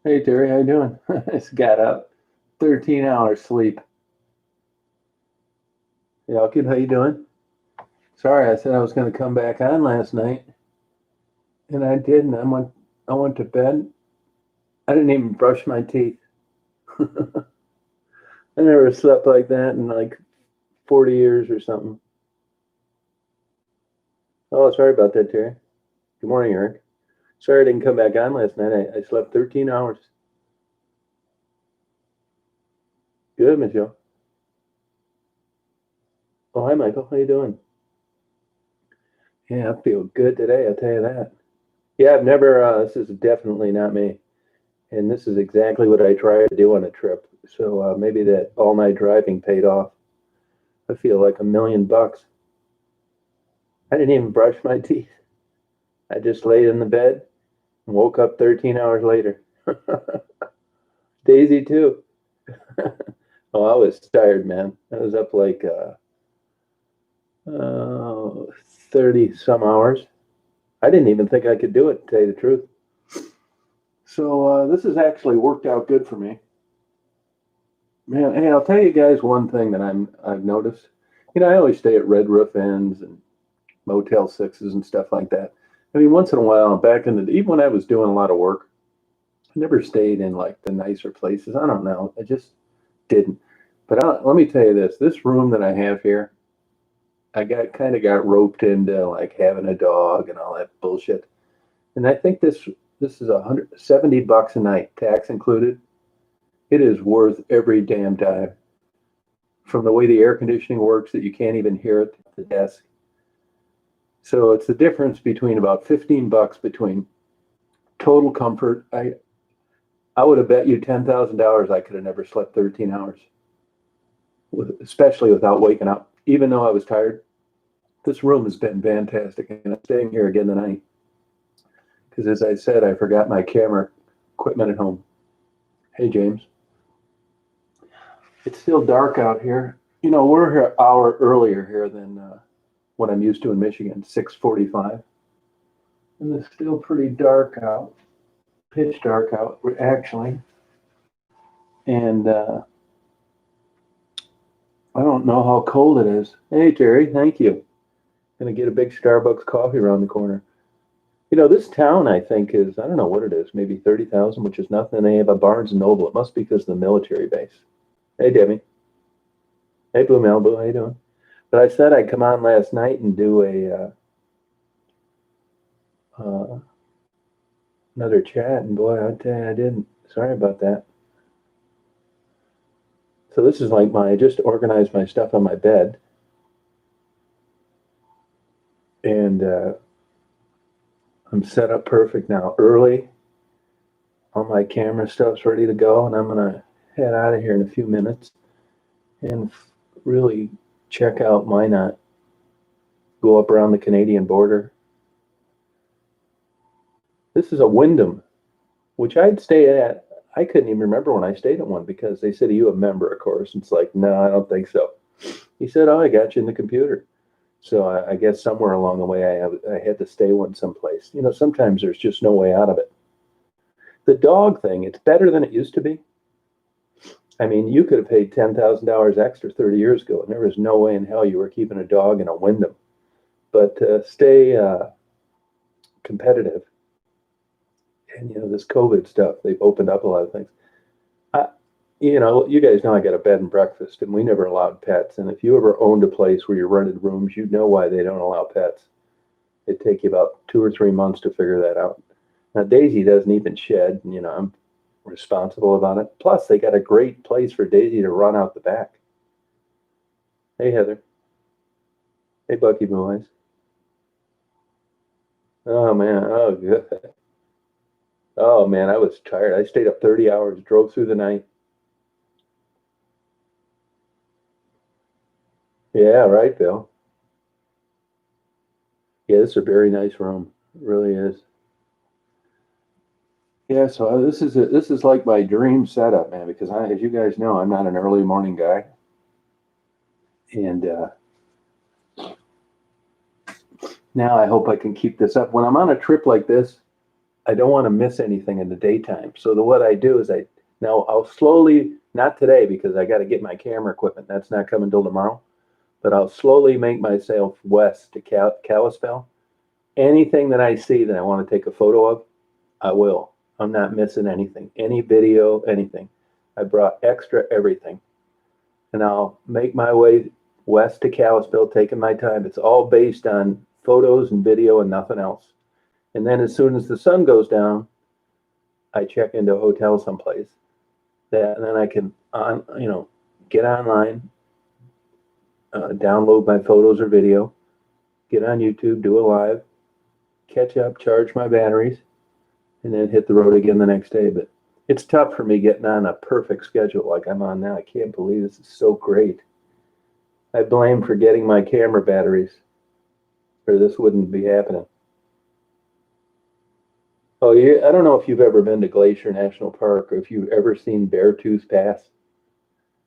Hey Terry, how you doing? I just got up. 13 hours sleep. Yeah, good. How you doing? Sorry, I said I was going to come back on last night, and I didn't. I went to bed. I didn't even brush my teeth. I never slept like that in like 40 years or something. Oh, sorry about that, Terry. Good morning, Eric. Sorry I didn't come back on last night. I slept 13 hours. Good, Michelle. Oh, hi, Michael. How you doing? Yeah, I feel good today, I'll tell you that. Yeah, I've never, this is definitely not me. And this is exactly what I try to do on a trip. So maybe that all night driving paid off. I feel like $1 million. I didn't even brush my teeth. I just laid in the bed and woke up 13 hours later. Daisy, too. Oh, I was tired, man. I was up like 30 some hours. I didn't even think I could do it, to tell you the truth. So this has actually worked out good for me. Man, hey, I'll tell you guys one thing that I've noticed. I always stay at Red Roof Inns and Motel Sixes and stuff like that. I mean, once in a while, back in the even when I was doing a lot of work, I never stayed in like the nicer places. I don't know, I just didn't. But let me tell you this: this room that I have here, I got roped into like having a dog and all that bullshit. And I think this is $170 a night, tax included. It is worth every damn dime. From the way the air conditioning works, that you can't even hear it at the desk. So it's the difference between about $15 between total comfort. I would have bet you $10,000 I could have never slept 13 hours, especially without waking up. Even though I was tired, this room has been fantastic, and I'm staying here again tonight because, as I said, I forgot my camera equipment at home. Hey, James, it's still dark out here. We're here an hour earlier here than what I'm used to in Michigan, 6:45, and it's still pretty dark out, pitch dark out, actually. And I don't know how cold it is. Hey, Jerry, thank you. Gonna get a big Starbucks coffee around the corner. This town, I think, is, I don't know what it is, maybe 30,000, which is nothing. They have a Barnes and Noble. It must be because of the military base. Hey, Debbie. Hey, Blue Malibu. How you doing? But I said I'd come on last night and do uh, another chat, and boy, I tell you, I didn't. Sorry about that. So this is like I just organized my stuff on my bed, and I'm set up perfect now. Early, all my camera stuff's ready to go, and I'm gonna head out of here in a few minutes and really check out Minot. Go up around the Canadian border. This is a Wyndham, which I'd stay at. I couldn't even remember when I stayed at one because they said, "Are you a member?" Of course, it's like, no, I don't think so. He said, "Oh, I got you in the computer." So I guess somewhere along the way, I had to stay one someplace. Sometimes there's just no way out of it. The dog thing, it's better than it used to be. I mean, you could have paid $10,000 extra 30 years ago, and there was no way in hell you were keeping a dog in a Wyndham. But stay competitive. And this COVID stuff, they've opened up a lot of things. I, you guys know I got a bed and breakfast, and we never allowed pets. And if you ever owned a place where you rented rooms, you'd know why they don't allow pets. It'd take you about 2 or 3 months to figure that out. Now Daisy doesn't even shed, and I'm responsible about it. Plus, they got a great place for Daisy to run out the back. Hey Heather. Hey Bucky Blue Eyes. Oh man. Oh good. Oh man, I was tired. I stayed up 30 hours, drove through the night. Yeah, right, Bill. Yeah, this is a very nice room. It really is. Yeah, so this is like my dream setup, man. Because as you guys know, I'm not an early morning guy, and now I hope I can keep this up. When I'm on a trip like this, I don't want to miss anything in the daytime. So what I do is now I'll slowly, not today because I got to get my camera equipment. That's not coming till tomorrow. But I'll slowly make myself west to Kalispell. Anything that I see that I want to take a photo of, I will. I'm not missing anything. Any video, anything. I brought extra everything. And I'll make my way west to Kalispell, taking my time. It's all based on photos and video and nothing else. And then as soon as the sun goes down, I check into a hotel someplace. And then I can get online, download my photos or video, get on YouTube, do a live, catch up, charge my batteries, and then hit the road again the next day. But it's tough for me getting on a perfect schedule like I'm on now. I can't believe this is so great. I blame forgetting my camera batteries, or this wouldn't be happening. Oh, yeah, I don't know if you've ever been to Glacier National Park or if you've ever seen Beartooth Pass.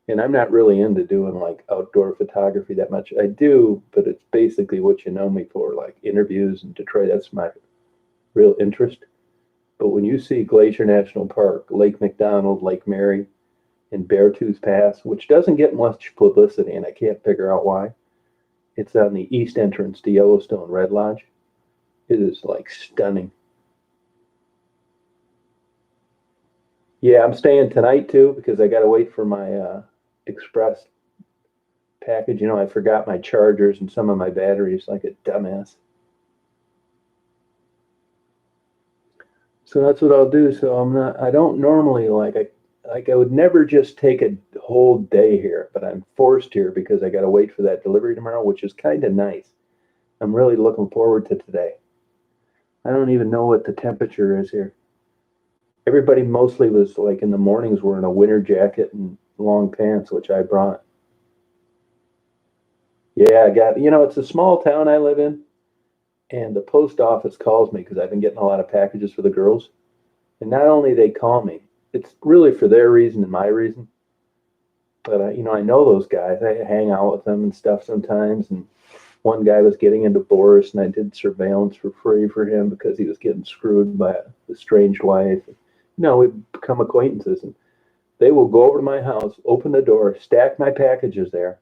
And I'm not really into doing like outdoor photography that much. I do, but it's basically what you know me for, like interviews in Detroit. That's my real interest. But when you see Glacier National Park, Lake McDonald, Lake Mary, and Beartooth Pass, which doesn't get much publicity, and I can't figure out why, it's on the east entrance to Yellowstone Red Lodge. It is like stunning. Yeah, I'm staying tonight too because I got to wait for my express package. You know, I forgot my chargers and some of my batteries like a dumbass. So that's what I'll do. So I don't normally I would never just take a whole day here, but I'm forced here because I got to wait for that delivery tomorrow, which is kind of nice. I'm really looking forward to today. I don't even know what the temperature is here. Everybody mostly was like in the mornings wearing a winter jacket and long pants, which I brought. Yeah, I got, it's a small town I live in, and the post office calls me because I've been getting a lot of packages for the girls. And not only they call me, it's really for their reason and my reason. But I know those guys. I hang out with them and stuff sometimes. And one guy was getting into Boris, and I did surveillance for free for him because he was getting screwed by a estranged wife. We've become acquaintances, and they will go over to my house, open the door, stack my packages there.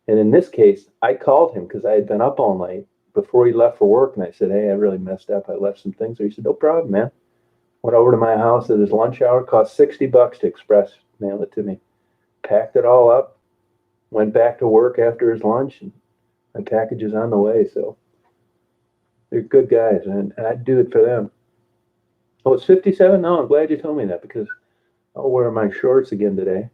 And in this case, I called him because I had been up all night before he left for work, and I said, "Hey, I really messed up. I left some things." So he said, "No problem, man." Went over to my house at his lunch hour. Cost $60 to express mail it to me. Packed it all up. Went back to work after his lunch, and my package is on the way. So they're good guys, and I'd do it for them. Oh, it's 57? No, I'm glad you told me that because I'll wear my shorts again today.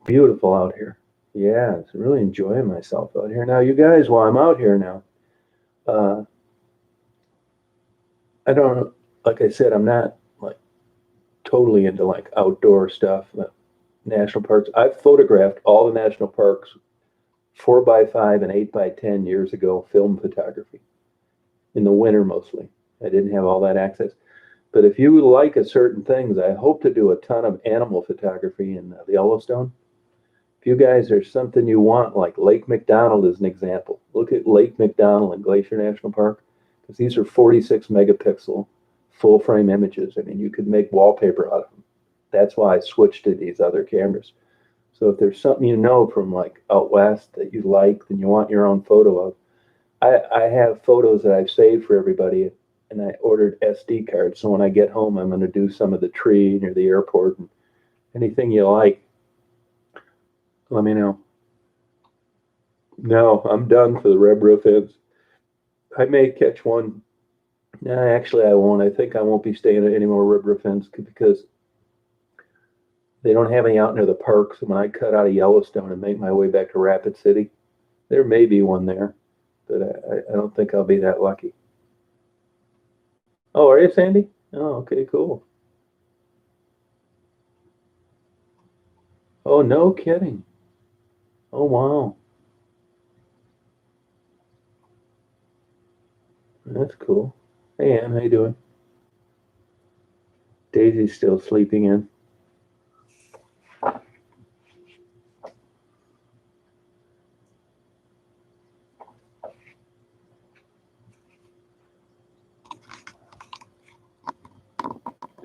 Beautiful out here. Yeah, it's really enjoying myself out here. Now, you guys, while I'm out here now, uh, I don't know. Like I said, I'm not like totally into like outdoor stuff, national parks. I've photographed all the national parks 4x5 and 8x10 years ago, film photography in the winter mostly. I didn't have all that access. But if you like a certain things, I hope to do a ton of animal photography in the Yellowstone. If you guys, there's something you want, like Lake McDonald is an example. Look at Lake McDonald and Glacier National Park, because these are 46 megapixel full frame images. I mean, you could make wallpaper out of them. That's why I switched to these other cameras. So if there's something from like out west that you like, then you want your own photo of. I have photos that I've saved for everybody, and I ordered SD cards. So when I get home, I'm going to do some of the tree near the airport and anything you like. Let me know. No, I'm done for the red roof ends. I may catch one. No, actually, I won't. I think I won't be staying at any more red roof ends because they don't have any out near the park. So when I cut out of Yellowstone and make my way back to Rapid City, there may be one there, but I don't think I'll be that lucky. Oh, are you, Sandy? Oh, okay, cool. Oh, no kidding. Oh, wow. That's cool. Hey, Ann, how you doing? Daisy's still sleeping in.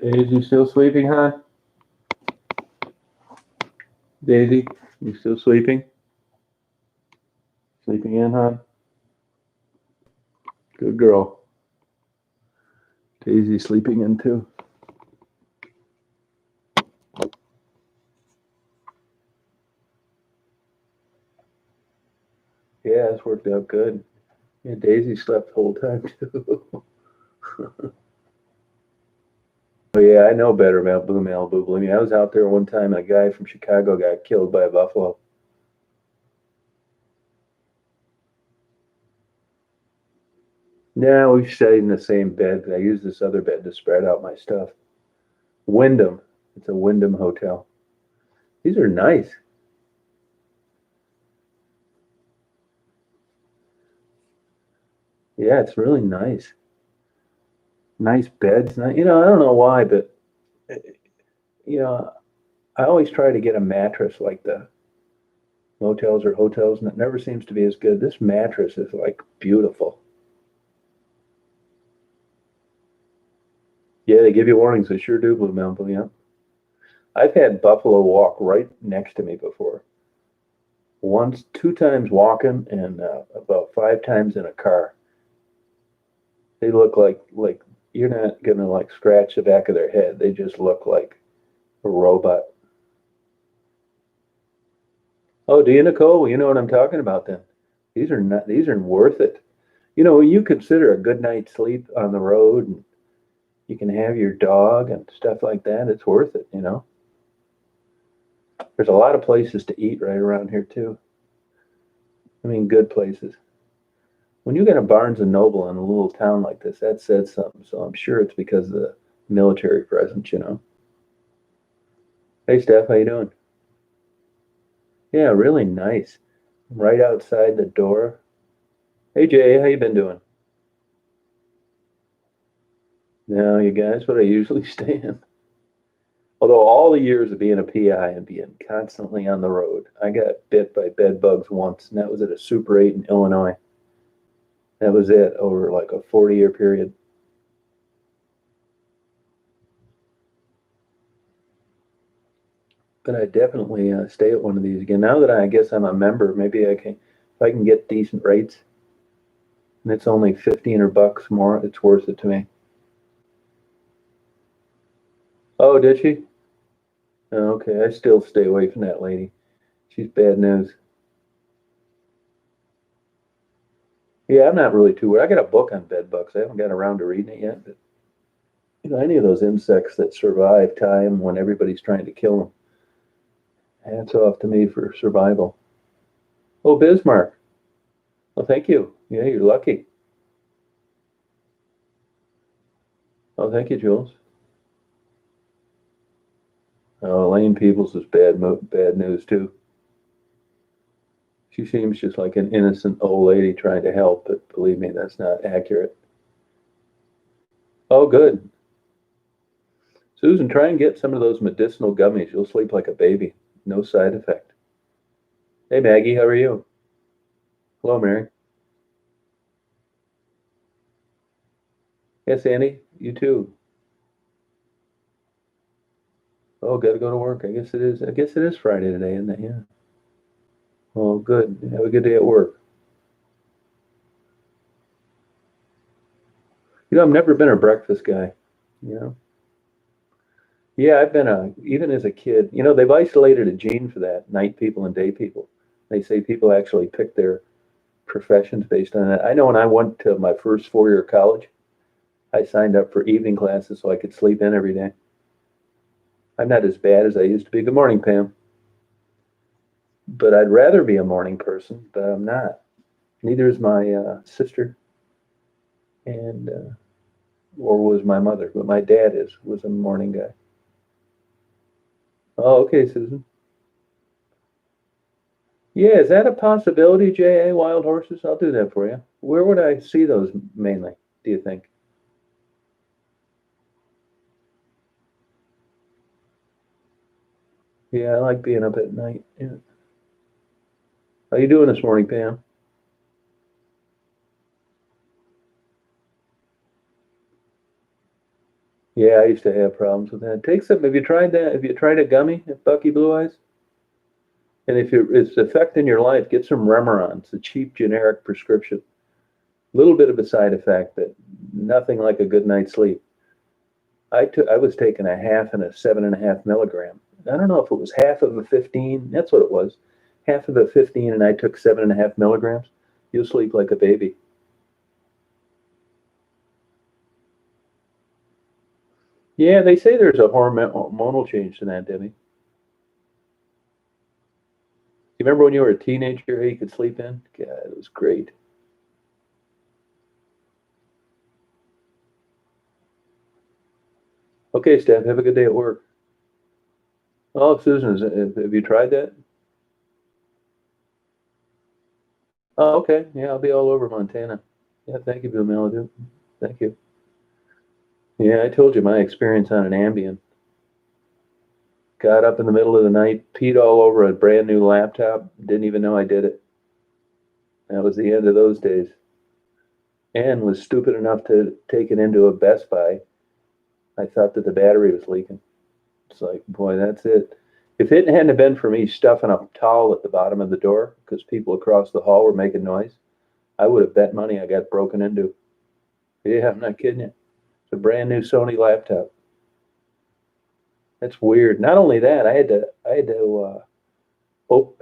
Daisy still sleeping, huh? Daisy, you still sleeping? Sleeping in, huh? Good girl. Daisy sleeping in too. Yeah, it's worked out good. Yeah, Daisy slept the whole time too. Oh yeah, I know better about Blue Malibu. Believe me, I was out there one time and a guy from Chicago got killed by a buffalo. Yeah, we stayed in the same bed. I used this other bed to spread out my stuff. Wyndham. It's a Wyndham hotel. These are nice. Yeah, it's really nice. Nice beds. I don't know why, but you know, I always try to get a mattress like the motels or hotels, and it never seems to be as good. This mattress is like beautiful. Yeah, they give you warnings. They sure do, Blue Mountain. Yeah, I've had buffalo walk right next to me before. Once, two times walking, and about five times in a car. They look like you're not gonna like scratch the back of their head. They just look like a robot. Oh, do you, Nicole? Well, you know what I'm talking about then. These are not. These are worth it. When you consider a good night's sleep on the road, and you can have your dog and stuff like that. It's worth it. There's a lot of places to eat right around here too. I mean, good places. When you get a Barnes and Noble in a little town like this, that said something. So I'm sure it's because of the military presence. Hey, Steph, how you doing? Yeah, really nice. Right outside the door. Hey, Jay, how you been doing? No, you guys, what I usually stay in. Although all the years of being a PI and being constantly on the road, I got bit by bed bugs once, and that was at a Super 8 in Illinois. That was it over like a 40-year period. But I definitely stay at one of these again. Now that I guess I'm a member, maybe if I can get decent rates, and it's only 15 or bucks more, it's worth it to me. Oh, did she? Oh, okay, I still stay away from that lady. She's bad news. Yeah, I'm not really too worried. I got a book on bed bugs. I haven't got around to reading it yet, but any of those insects that survive time when everybody's trying to kill them, hats off to me for survival. Oh, Bismarck. Well, thank you. Yeah, you're lucky. Oh, thank you, Jules. Oh, Elaine Peebles is bad news too. She seems just like an innocent old lady trying to help, but believe me, that's not accurate. Oh, good. Susan, try and get some of those medicinal gummies. You'll sleep like a baby. No side effect. Hey, Maggie, how are you? Hello, Mary. Yes, Andy, you too. Oh, got to go to work. I guess it is. I guess it is Friday today, isn't it? Yeah. Well, good. Have a good day at work. I've never been a breakfast guy. You know. Yeah, I've been even as a kid. They've isolated a gene for that, night people and day people. They say people actually pick their professions based on that. I know when I went to my first 4 year college, I signed up for evening classes so I could sleep in every day. I'm not as bad as I used to be. Good morning, Pam. But I'd rather be a morning person, but I'm not. Neither is my sister, and or was my mother. But my dad was a morning guy. Oh, okay, Susan. Yeah, is that a possibility, J.A. Wild horses? I'll do that for you. Where would I see those mainly, do you think? Yeah, I like being up at night. Yeah. How you doing this morning, Pam? Yeah, I used to have problems with that. Take some. Have you tried that? Have you tried a gummy at Bucky Blue Eyes? And if it's affecting your life, get some Remeron. It's a cheap generic prescription. A little bit of a side effect, but nothing like a good night's sleep. I was taking a half and a 7.5 milligram. I don't know if it was half of a 15. That's what it was. Half of a 15, and I took 7.5 milligrams. You'll sleep like a baby. Yeah, they say there's a hormonal change to that, Debbie. You remember when you were a teenager, you could sleep in? God, it was great. Okay, Steph, have a good day at work. Oh, Susan, have you tried that? Oh, okay. Yeah, I'll be all over Montana. Yeah, thank you, Bill Malibu. Thank you. Yeah, I told you my experience on an Ambien. Got up in the middle of the night, peed all over a brand new laptop. Didn't even know I did it. That was the end of those days. And was stupid enough to take it into a Best Buy. I thought that the battery was leaking. It's like, boy, that's it. If it hadn't been for me stuffing a towel at the bottom of the door because people across the hall were making noise, I would have bet money I got broken into. Yeah, I'm not kidding you. It's a brand new Sony laptop. That's weird. Not only that, I had to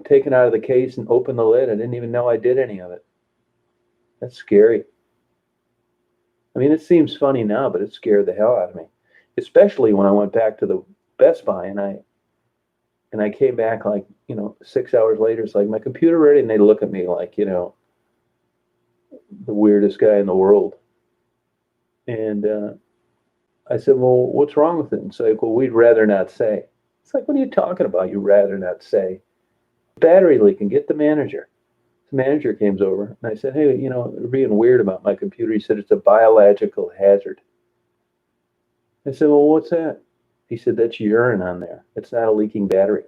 take it out of the case and open the lid. I didn't even know I did any of it. That's scary. I mean, it seems funny now, but it scared the hell out of me, especially when I went back to the Best Buy and I came back like 6 hours later. It's like my computer ready, and they look at me like the weirdest guy in the world. And I said, "Well, what's wrong with it?" And it's like, "Well, we'd rather not say." It's like, "What are you talking about? You rather not say?" Battery leaking. Get the manager. The manager came over, and I said, "Hey, you're being weird about my computer." He said, "It's a biological hazard." I said, "Well, what's that?" He said, "That's urine on there. It's not a leaking battery."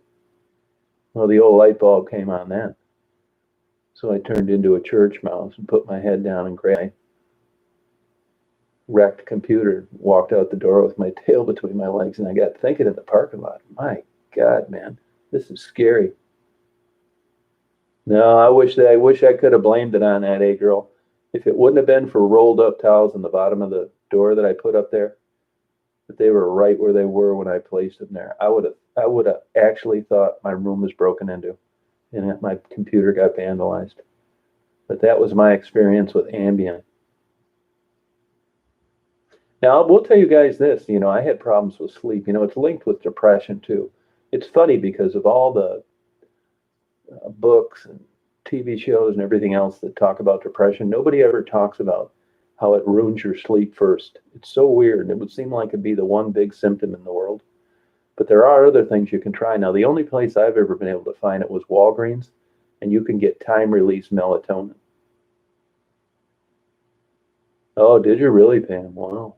Well, the old light bulb came on then. So I turned into a church mouse and put my head down and grabbed my wrecked computer, walked out the door with my tail between my legs, and I got thinking in the parking lot, my God, man, this is scary. No, I wish I could have blamed it on that, girl. If it wouldn't have been for rolled up towels in the bottom of the door that I put up there, that they were right where they were when I placed them there, I would have actually thought my room was broken into and that my computer got vandalized. But that was my experience with Ambien. Now, I will tell you guys this, I had problems with sleep. It's linked with depression too. It's funny because of all the books and TV shows and everything else that talk about depression, nobody ever talks about how it ruins your sleep first. It's so weird. It would seem like it'd be the one big symptom in the world. But there are other things you can try. Now, the only place I've ever been able to find it was Walgreens, and you can get time release melatonin. Oh, did you really, Pam? Wow.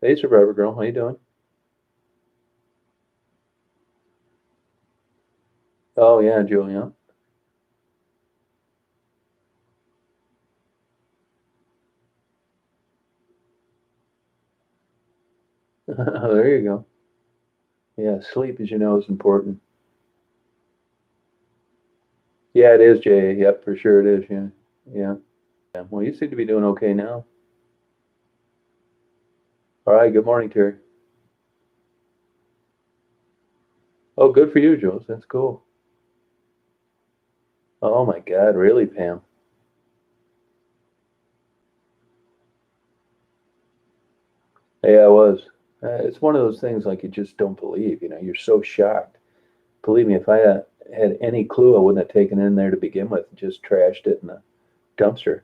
Hey, Survivor Girl, how you doing? Oh, yeah, Julia. There you go. Yeah, sleep, as you know, is important. Yeah, it is, Jay. Yep, for sure it is. Yeah, yeah. Yeah. Well, you seem to be doing okay now. All right. Good morning, Terry. Oh, good for you, Jules. That's cool. Oh my God, really, Pam? Yeah, I was. It's one of those things like you just don't believe. You're so shocked. Believe me, if I had any clue, I wouldn't have taken it in there to begin with. Just trashed it in the dumpster.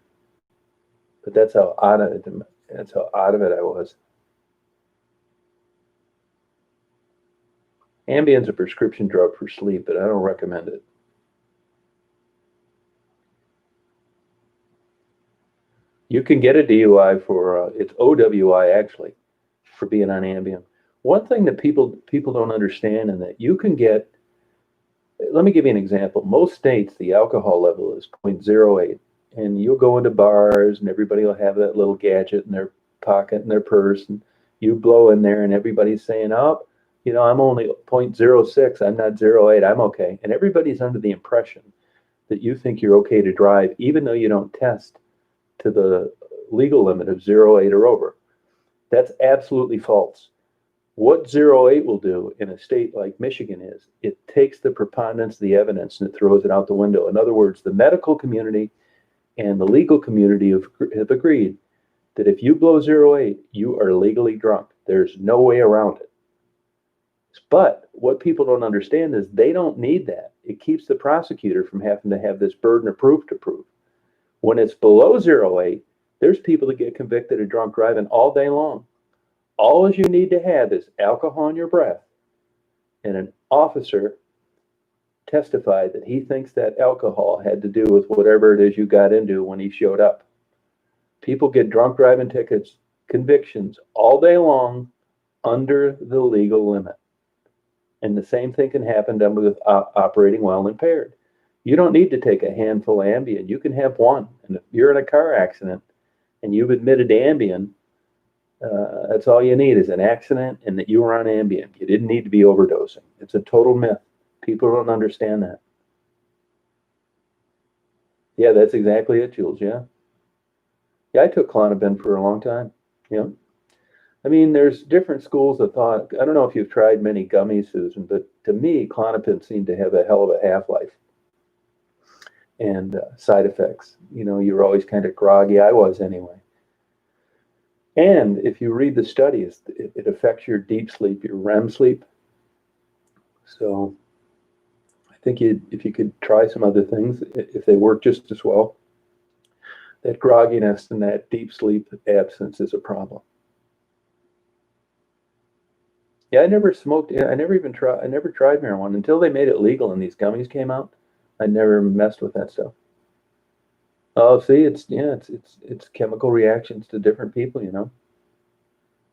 But that's how out of it. That's how out of it I was. Ambien's a prescription drug for sleep, but I don't recommend it. You can get a DUI for it's OWI actually for being on Ambien. One thing that people don't understand and that you can get. Let me give you an example. Most states, the alcohol level is 0.08, and you'll go into bars and everybody will have that little gadget in their pocket and their purse, and You blow in there and everybody's saying, oh, I'm only 0.06, I'm not 0.08, I'm okay. And everybody's under the impression that you think you're okay to drive, even though you don't test to the legal limit of 0.08 or over. That's absolutely false. What 0.08 will do in a state like Michigan is it takes the preponderance of the evidence and it throws it out the window. In other words, the medical community and the legal community have agreed that if you blow 0.08, you are legally drunk. There's no way around it. But what people don't understand is they don't need that. It keeps the prosecutor from having to have this burden of proof to prove. When it's below 0.08, there's people that get convicted of drunk driving all day long. All you need to have is alcohol in your breath, and an officer testified that he thinks that alcohol had to do with whatever it is you got into when he showed up. People get drunk driving tickets, convictions all day long under the legal limit. And the same thing can happen with operating while impaired. You don't need to take a handful of Ambien. You can have one. And if you're in a car accident and you've admitted to Ambien, that's all you need is an accident and that you were on Ambien. You didn't need to be overdosing. It's a total myth. People don't understand that. Yeah, that's exactly it, Jules. Yeah. Yeah, I took Klonopin for a long time. Yeah. I mean, there's different schools of thought. I don't know if you've tried many gummies, Susan, but to me, Klonopin seemed to have a hell of a half-life and side effects. You're always kind of groggy. I was anyway. And if you read the studies, it affects your deep sleep, your REM sleep. So I think if you could try some other things, if they work just as well, that grogginess and that deep sleep absence is a problem. Yeah, I never smoked. I never tried marijuana until they made it legal and these gummies came out. I never messed with that stuff. Oh, see, it's chemical reactions to different people.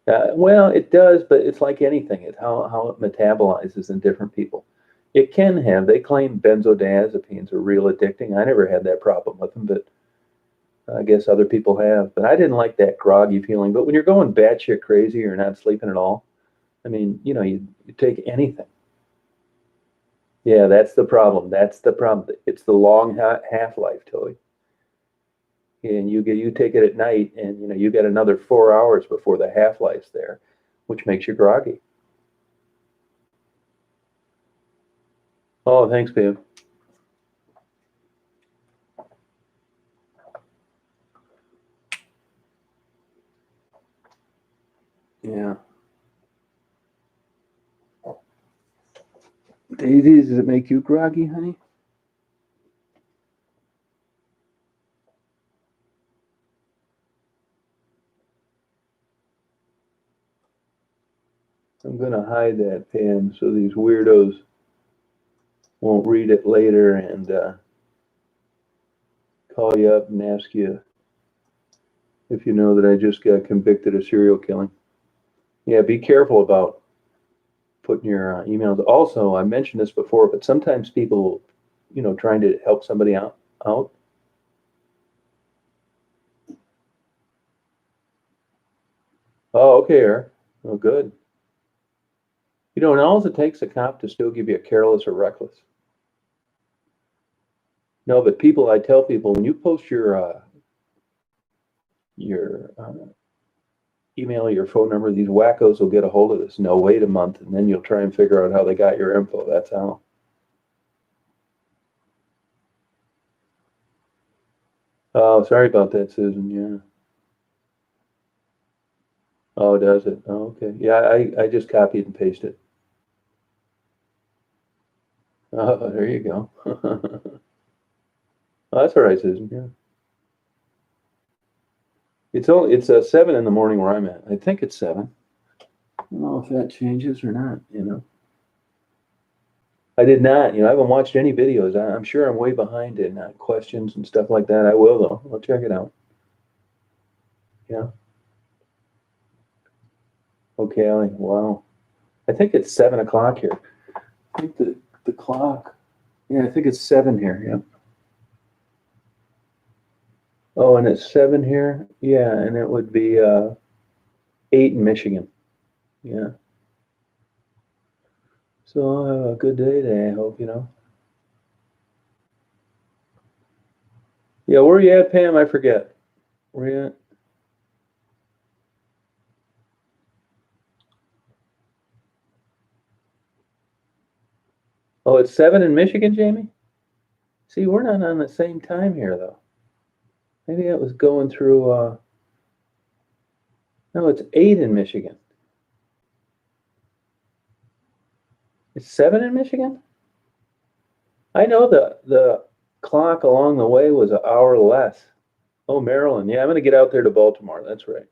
Well, it does, but it's like anything. It's how it metabolizes in different people. It can have. They claim benzodiazepines are real addicting. I never had that problem with them, but I guess other people have. But I didn't like that groggy feeling. But when you're going batshit crazy, you're not sleeping at all. I mean, you take anything. Yeah, that's the problem. That's the problem. It's the long half-life, Toy. And you take it at night, and you get another 4 hours before the half-life's there, which makes you groggy. Oh, thanks, babe. Yeah. Daisy, does it make you groggy, honey? I'm going to hide that pen so these weirdos won't read it later and call you up and ask you if you know that I just got convicted of serial killing. Yeah, be careful about putting your emails. Also, I mentioned this before, but sometimes people, trying to help somebody out. Oh, okay, Eric. Oh, good. And all it takes a cop to still give you a careless or reckless. No, but I tell people, when you post your email or your phone number, these wackos will get a hold of this. No, wait a month, and then you'll try and figure out how they got your info. That's how. Oh, sorry about that, Susan. Yeah. Oh, does it? Oh, okay. Yeah, I just copied and pasted. Oh, there you go. Oh, that's all right, Susan. Yeah. It's 7 in the morning where I'm at. I think it's 7. I don't know if that changes or not. I did not. I haven't watched any videos. I'm sure I'm way behind in questions and stuff like that. I will, though. I'll check it out. Yeah. Okay, Allie. Wow. I think it's 7 o'clock here. I think the clock. Yeah, I think it's 7 here. Yeah. Oh, and it's 7 here. Yeah, and it would be 8 in Michigan. Yeah. So I'll have a good day today, I hope, you know. Yeah, where are you at, Pam? I forget. Where you at? Oh, it's 7 in Michigan, Jamie? See, we're not on the same time here, though. Maybe it was going through, no, it's 8 in Michigan. It's 7 in Michigan? I know the clock along the way was an hour less. Oh, Maryland. Yeah, I'm going to get out there to Baltimore. That's right.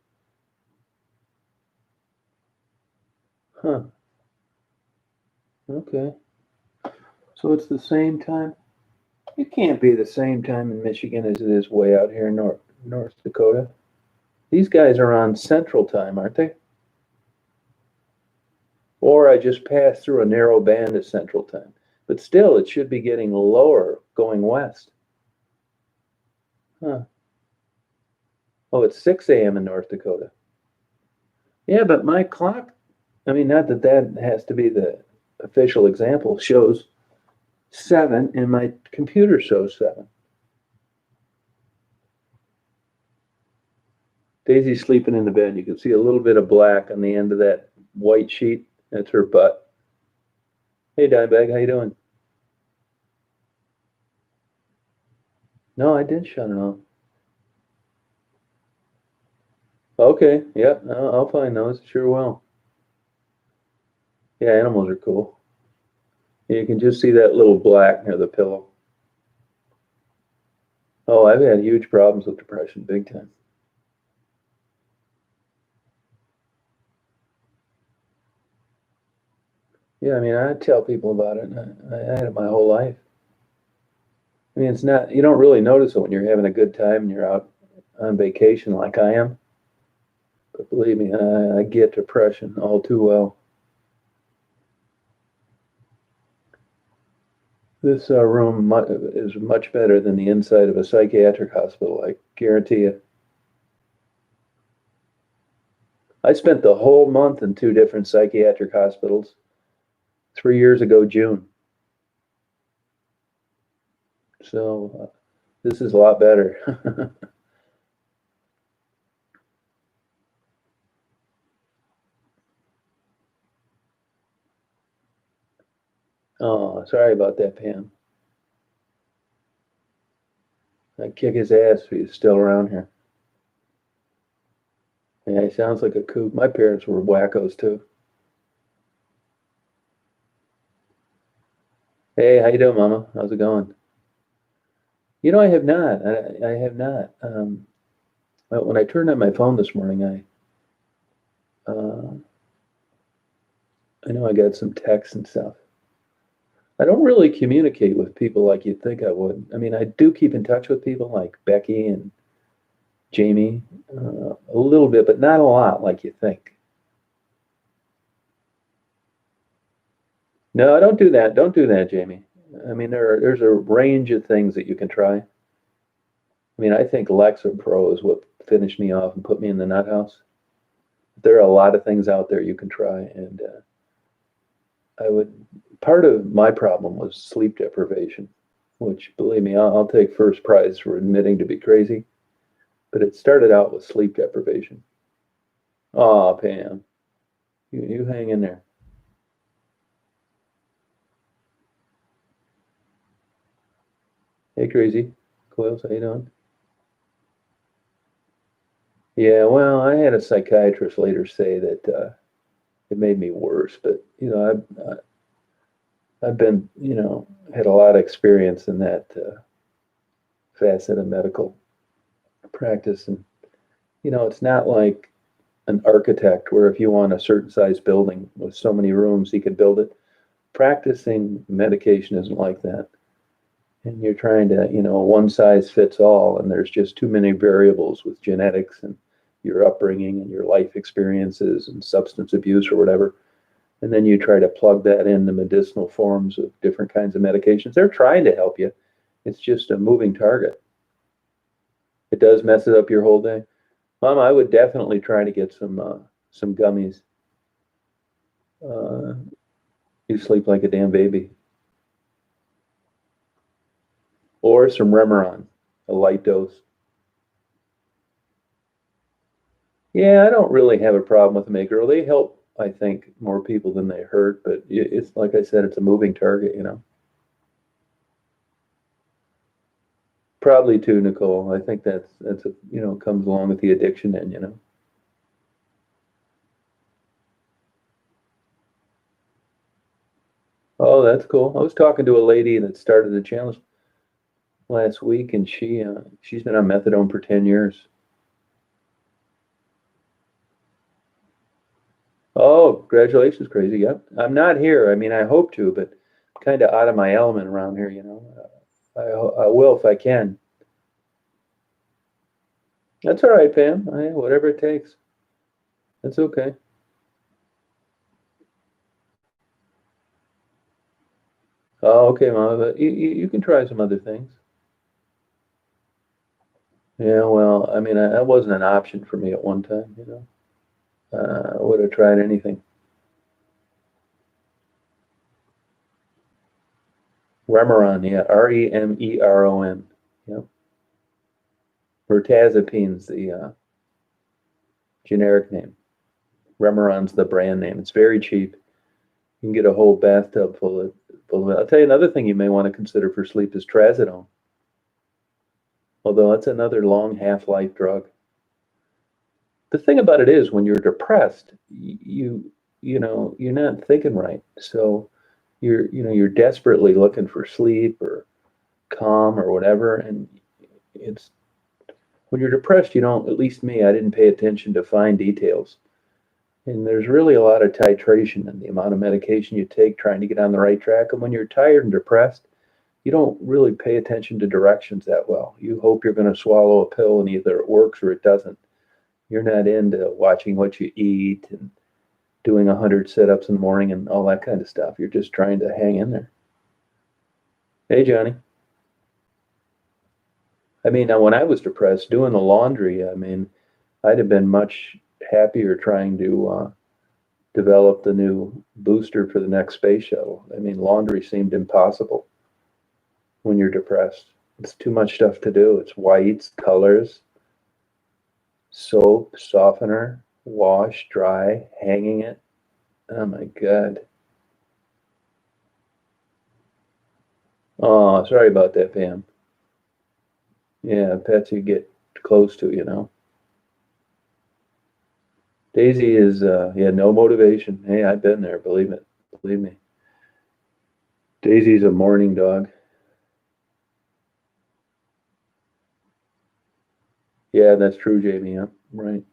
Huh. Okay. So it's the same time? It can't be the same time in Michigan as it is way out here in North Dakota. These guys are on Central Time, aren't they? Or I just passed through a narrow band of Central Time. But still, it should be getting lower going west. Huh. Oh, it's 6 a.m. in North Dakota. Yeah, but my clock, I mean, not that that has to be the official example, shows 7 and my computer shows 7. Daisy's sleeping in the bed. You can see a little bit of black on the end of that white sheet. That's her butt. Hey, Dimebag, how you doing? No, I did shut it off. Okay, yep, I'll find those. Sure will. Yeah, animals are cool. You can just see that little black near the pillow. Oh, I've had huge problems with depression, big time. Yeah, I mean, I tell people about it. And I had it my whole life. I mean, it's not, you don't really notice it when you're having a good time and you're out on vacation like I am. But believe me, I get depression all too well. This room is much better than the inside of a psychiatric hospital, I guarantee you. I spent the whole month in 2 different psychiatric hospitals 3 years ago, June. So this is a lot better. Oh, sorry about that, Pam. I'd kick his ass if he's still around here. Yeah, he sounds like a kook. My parents were wackos too. Hey, how you doing, Mama? How's it going? You know, I have not. I have not. When I turned on my phone this morning, I know I got some texts and stuff. I don't really communicate with people like you'd think I would. I mean, I do keep in touch with people like Becky and Jamie, a little bit, but not a lot like you think. No, don't do that. Don't do that, Jamie. I mean, there's a range of things that you can try. I mean, I think Lexa Pro is what finished me off and put me in the nut house. There are a lot of things out there you can try, and I would. Part of my problem was sleep deprivation, which, believe me, I'll take first prize for admitting to be crazy. But it started out with sleep deprivation. Oh, Pam, you hang in there. Hey, crazy. Coils, how you doing? Yeah, well, I had a psychiatrist later say that it made me worse, but I've been, had a lot of experience in that facet of medical practice, and it's not like an architect where if you want a certain size building with so many rooms, he could build it. Practicing medication isn't like that, and you're trying to, one size fits all, and there's just too many variables with genetics and your upbringing and your life experiences and substance abuse or whatever. And then you try to plug that in the medicinal forms of different kinds of medications. They're trying to help you. It's just a moving target. It does mess it up your whole day. Mom, I would definitely try to get some gummies. Uh, you sleep like a damn baby. Or some Remeron, a light dose. Yeah, I don't really have a problem with the Make-Girl. They help, I think, more people than they hurt, but it's like I said, it's a moving target, you know. Probably too, Nicole. I think that's a, comes along with the addiction and, you know. Oh, that's cool. I was talking to a lady that started the challenge last week, and she's been on methadone for 10 years. Oh, congratulations, crazy. Yep. I'm not here. I mean, I hope to, but kind of out of my element around here, you know. I will if I can. That's all right, Pam. Whatever it takes. That's okay. Oh, okay, Mama. But you can try some other things. Yeah, well, I mean, that wasn't an option for me at one time, you know. I would have tried anything. Remeron, yeah, Remeron. Yep. Mirtazapine's the generic name. Remeron's the brand name. It's very cheap. You can get a whole bathtub full of it. I'll tell you another thing you may want to consider for sleep is trazodone. Although that's another long half-life drug. The thing about it is when you're depressed, you're not thinking right. So you're desperately looking for sleep or calm or whatever, and it's when you're depressed, you don't, at least me, I didn't pay attention to fine details. And there's really a lot of titration in the amount of medication you take trying to get on the right track. And when you're tired and depressed, you don't really pay attention to directions that well. You hope you're going to swallow a pill and either it works or it doesn't. You're not into watching what you eat and doing 100 sit-ups in the morning and all that kind of stuff. You're just trying to hang in there. Hey, Johnny. I mean, now when I was depressed, doing the laundry, I mean, I'd have been much happier trying to develop the new booster for the next space shuttle. I mean, laundry seemed impossible when you're depressed. It's too much stuff to do. It's whites, colors, soap, softener, wash, dry, hanging it. Oh my God. Oh, sorry about that, Pam. Yeah, pets you get close to, you know. Daisy is, yeah, no motivation. Hey, I've been there, believe it. Believe me. Daisy's a morning dog. Yeah, that's true, Jamie. Yeah, right.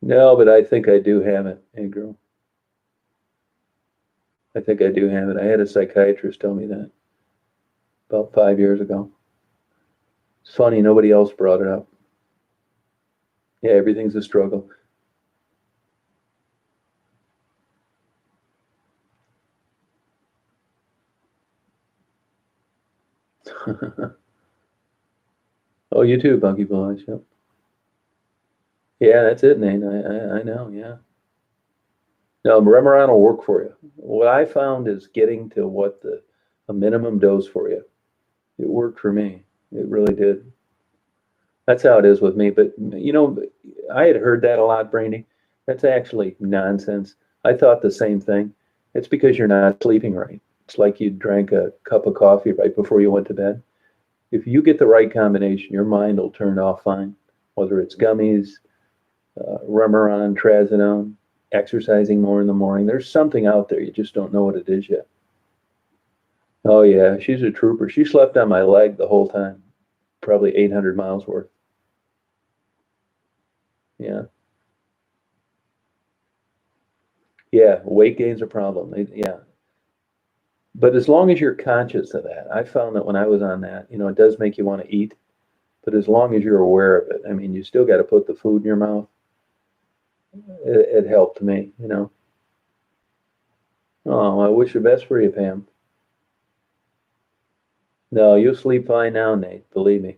No, but I think I do have it. Hey, girl. I think I do have it. I had a psychiatrist tell me that about 5 years ago. It's funny, nobody else brought it up. Yeah, everything's a struggle. Oh, you too, Bunky Boys. Yep. Yeah, that's it, Nate. I know. Yeah. No, Remeron will work for you. What I found is getting to what the a minimum dose for you. It worked for me. It really did. That's how it is with me. But I had heard that a lot, Brandy. That's actually nonsense. I thought the same thing. It's because you're not sleeping right. It's like you drank a cup of coffee right before you went to bed. If you get the right combination, your mind will turn off fine. Whether it's gummies, Remeron, trazodone, exercising more in the morning. There's something out there. You just don't know what it is yet. Oh yeah, she's a trooper. She slept on my leg the whole time, probably 800 miles worth. Yeah, yeah. Weight gain's a problem. Yeah, but as long as you're conscious of that, I found that when I was on that, it does make you want to eat. But as long as you're aware of it, I mean, you still got to put the food in your mouth. It helped me. Oh, I wish the best for you, Pam. No, you'll sleep fine now, Nate. Believe me.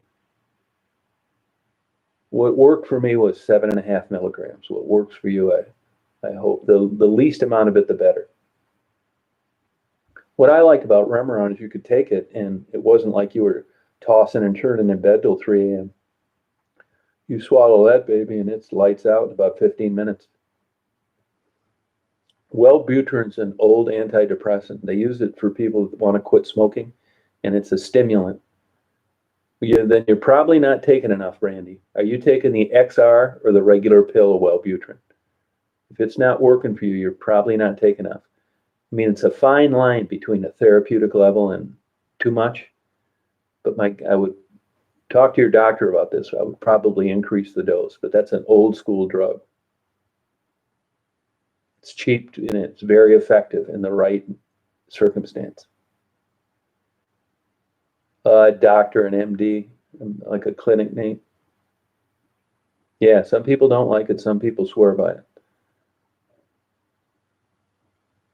What worked for me was 7.5 milligrams. What works for you, I hope the least amount of it, the better. What I liked about Remeron is you could take it, and it wasn't like you were tossing and turning in bed till 3 a.m. You swallow that baby, and it's lights out in about 15 minutes. Wellbutrin's an old antidepressant. They use it for people that want to quit smoking, and it's a stimulant. Then you're probably not taking enough, Randy. Are you taking the XR or the regular pill of Wellbutrin? If it's not working for you, you're probably not taking enough. I mean, it's a fine line between a therapeutic level and too much. But I would talk to your doctor about this. I would probably increase the dose, but that's an old school drug. It's cheap and it's very effective in the right circumstance. Doctor and MD, like a clinic name. Yeah, some people don't like it. Some people swear by it.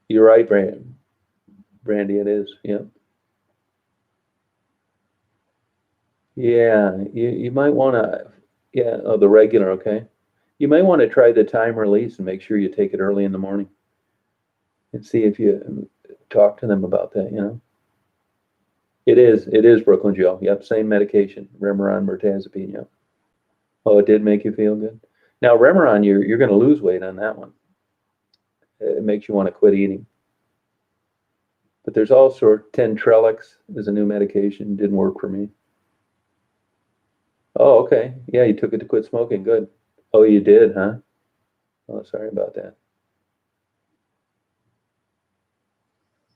You're right, Brandy. It is. Yeah. Yeah. You might want to. Yeah. Oh, the regular. Okay. You might want to try the time release and make sure you take it early in the morning and see if you talk to them about that. It is. It is Brooklyn Gel. Yep. Same medication. Remeron, mirtazapine. Yep. Oh, it did make you feel good. Now, Remeron, you're going to lose weight on that one. It makes you want to quit eating. But there's also Tentrelix is a new medication. Didn't work for me. Oh, okay. Yeah, you took it to quit smoking. Good. Oh, you did, huh? Oh, sorry about that.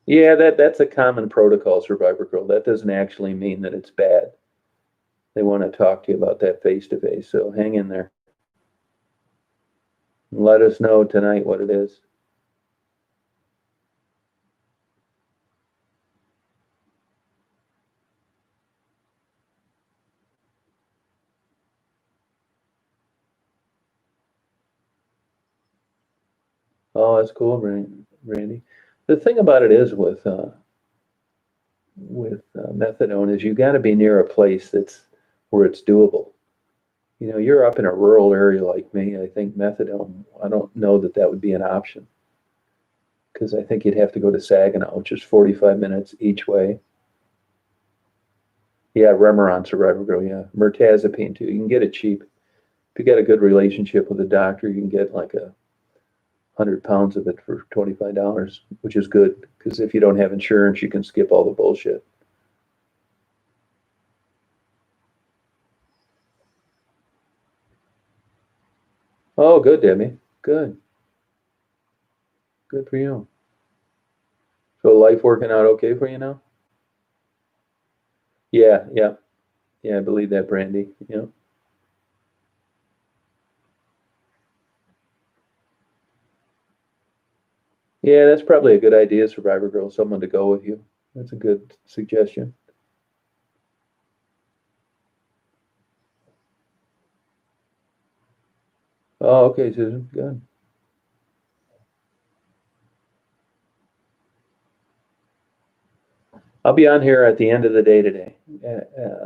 Yeah, that's a common protocol, Survivor Girl. That doesn't actually mean that it's bad. They want to talk to you about that face to face. So hang in there. Let us know tonight what it is. Oh, that's cool, Randy. The thing about it is with methadone is you got to be near a place that's where it's doable. You're up in a rural area like me. I think methadone. I don't know that that would be an option because I think you'd have to go to Saginaw, which is 45 minutes each way. Yeah, Remeron, Survivor Girl. Yeah, mirtazapine too. You can get it cheap. If you got a good relationship with a doctor, you can get like 100 pounds of it for $25, which is good because if you don't have insurance, you can skip all the bullshit. Oh, good, Debbie. Good. Good for you. So life working out okay for you now? Yeah, yeah, yeah. I believe that, Brandy. Yeah. Yeah, that's probably a good idea, Survivor Girl. Someone to go with you. That's a good suggestion. Oh, okay, Susan. Good. I'll be on here at the end of the day today.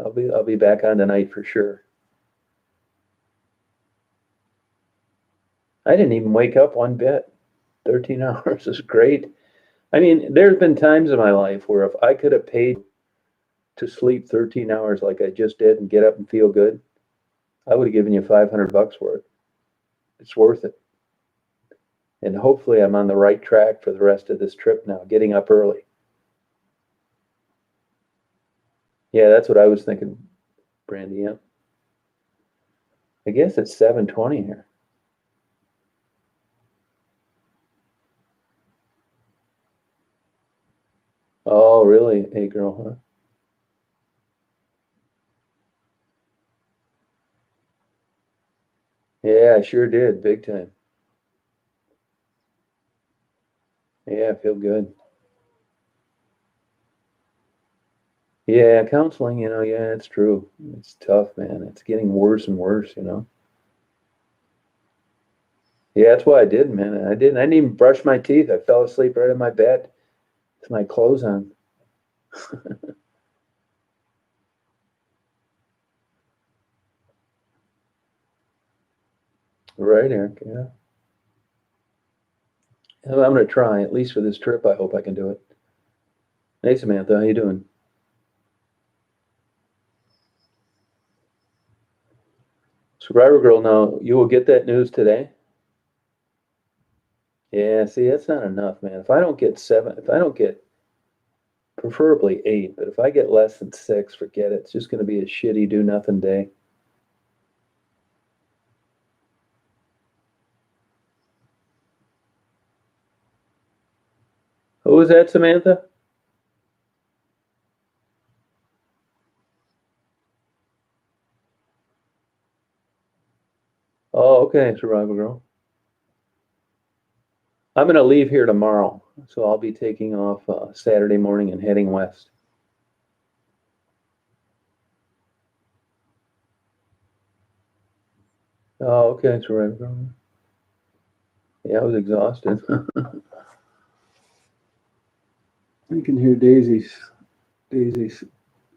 I'll be back on tonight for sure. I didn't even wake up one bit. 13 hours is great. I mean, there's been times in my life where if I could have paid to sleep 13 hours like I just did and get up and feel good, I would have given you $500 for it. It's worth it. And hopefully I'm on the right track for the rest of this trip now, getting up early. Yeah, that's what I was thinking, Brandy. Yeah. I guess it's 7:20 here. Oh, really? Hey, girl, huh? Yeah, I sure did. Big time. Yeah, I feel good. Yeah, counseling, yeah, it's true. It's tough, man. It's getting worse and worse. Yeah, that's why I didn't, man. I didn't even brush my teeth. I fell asleep right in my bed with my clothes on. Right, Eric. Yeah. Well, I'm going to try, at least for this trip. I hope I can do it. Hey, Samantha, how you doing? Survivor Girl, now you will get that news today. Yeah, see, that's not enough, man. If I don't get seven, if I don't get preferably eight, but if I get less than six, forget it. It's just going to be a shitty do nothing day. Who was that, Samantha? Oh, okay, Survivor Girl. I'm going to leave here tomorrow, so I'll be taking off Saturday morning and heading west. Oh, okay, Survivor Girl. Yeah, I was exhausted. You can hear Daisy's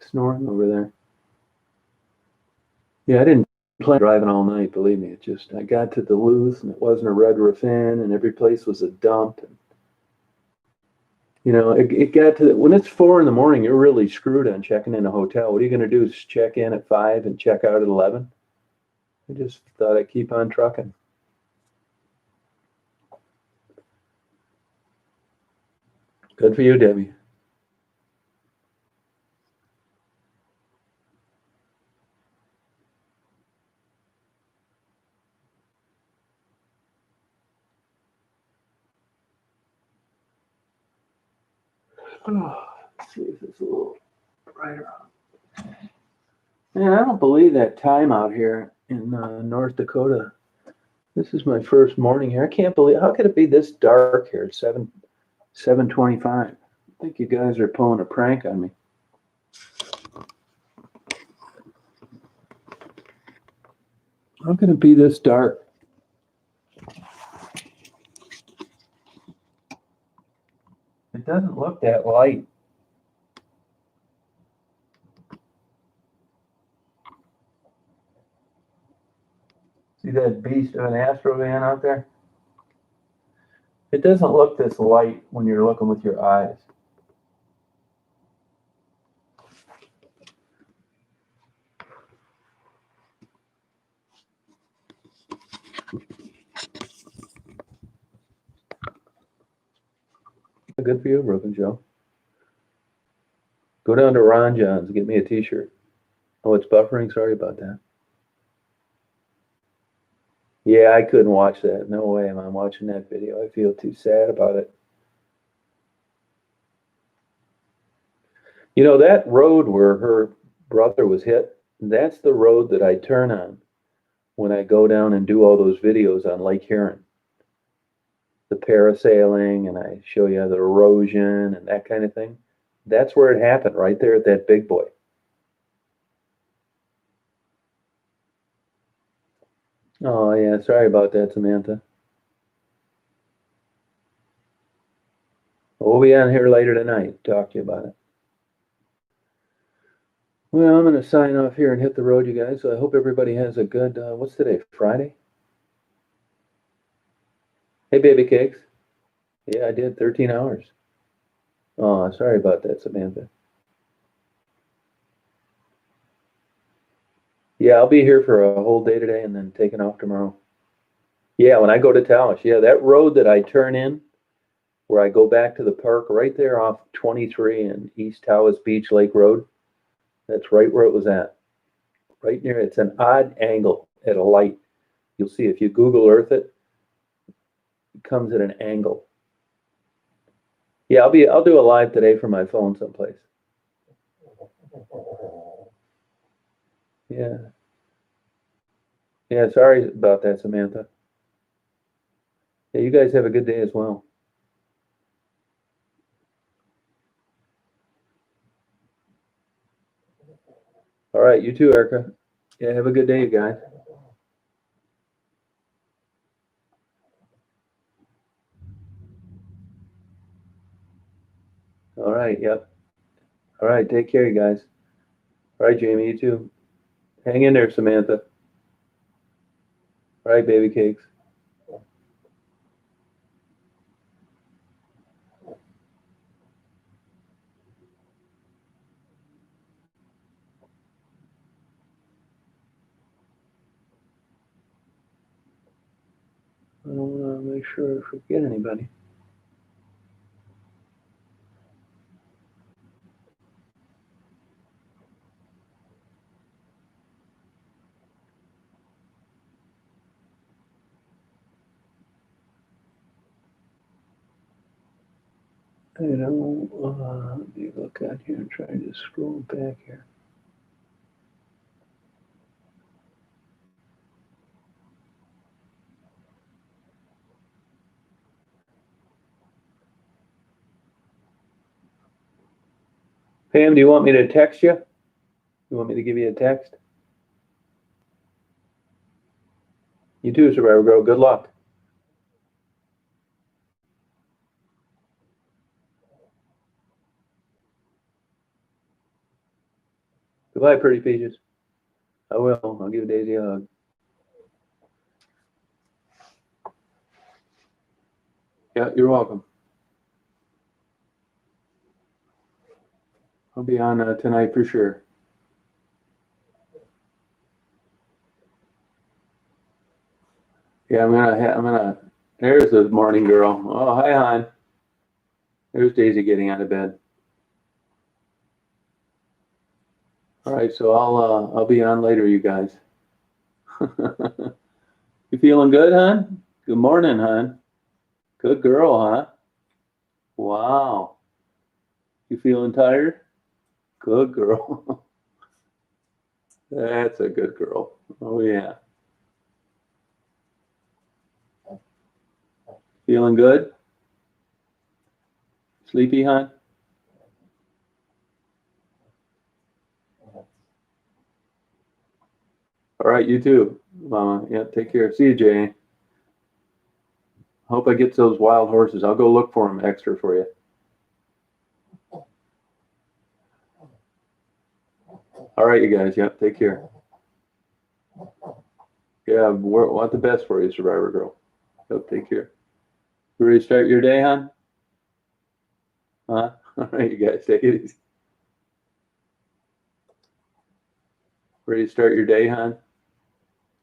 snoring over there. Yeah, I didn't plan on driving all night, believe me. It just, I got to Duluth and it wasn't a red roof inn and every place was a dump. And, it got to, when it's 4 in the morning, you're really screwed on checking in a hotel. What are you going to do? Is check in at 5 and check out at 11? I just thought I'd keep on trucking. Good for you, Debbie. Let's see if it's a little brighter. Man, I don't believe that time out here in North Dakota. This is my first morning here. I can't believe, how could it be this dark here at 7:25? I think you guys are pulling a prank on me. How can it be this dark? It doesn't look that light. See that beast of an Astro van out there? It doesn't look this light when you're looking with your eyes. Good for you, Broken Joe. Go down to Ron John's and get me a t-shirt. Oh, it's buffering? Sorry about that. Yeah, I couldn't watch that. No way am I watching that video. I feel too sad about it. That road where her brother was hit, that's the road that I turn on when I go down and do all those videos on Lake Huron. The parasailing, and I show you the erosion and that kind of thing. That's where it happened, right there at that big boy. Oh, yeah, sorry about that, Samantha. We'll be on here later tonight, talk to you about it. Well, I'm going to sign off here and hit the road, you guys. So I hope everybody has a good, what's today, Friday? Hey, baby cakes. Yeah, I did 13 hours. Oh, sorry about that, Samantha. Yeah, I'll be here for a whole day today and then taking off tomorrow. Yeah, when I go to Taos, yeah, that road that I turn in, where I go back to the park right there off 23 and East Taos Beach Lake Road, that's right where it was at. Right near, it's an odd angle at a light. You'll see if you Google Earth it, it comes at an angle. Yeah, I'll do a live today from my phone someplace. Yeah. Yeah, sorry about that, Samantha. Yeah, you guys have a good day as well. All right, you too, Erica. Yeah, have a good day, you guys. All right, yep. All right, take care, you guys. All right, Jamie, you too. Hang in there, Samantha. Right, baby cakes? I don't want to make sure I forget anybody. I don't, let me look out here and try to scroll back here. Pam, do you want me to text you? You want me to give you a text? You too, Survivor Girl. Good luck. Goodbye, pretty peaches. I will. I'll give Daisy a hug. Yeah, you're welcome. I'll be on tonight for sure. Yeah, I'm gonna. There's the morning girl. Oh, hi, hon. There's Daisy getting out of bed. All right, so I'll be on later, you guys. You feeling good, hon? Good morning, hon. Good girl, huh? Wow. You feeling tired? Good girl. That's a good girl. Oh yeah. Feeling good? Sleepy, hon? All right, you too, Mama. Yeah, take care. See you, Jay. Hope I get those wild horses. I'll go look for them extra for you. All right, you guys. Yep, take care. Yeah, we want the best for you, Survivor Girl. Yep, take care. You ready to start your day, hon? Huh? All right, you guys, take it easy. Ready to start your day, hon?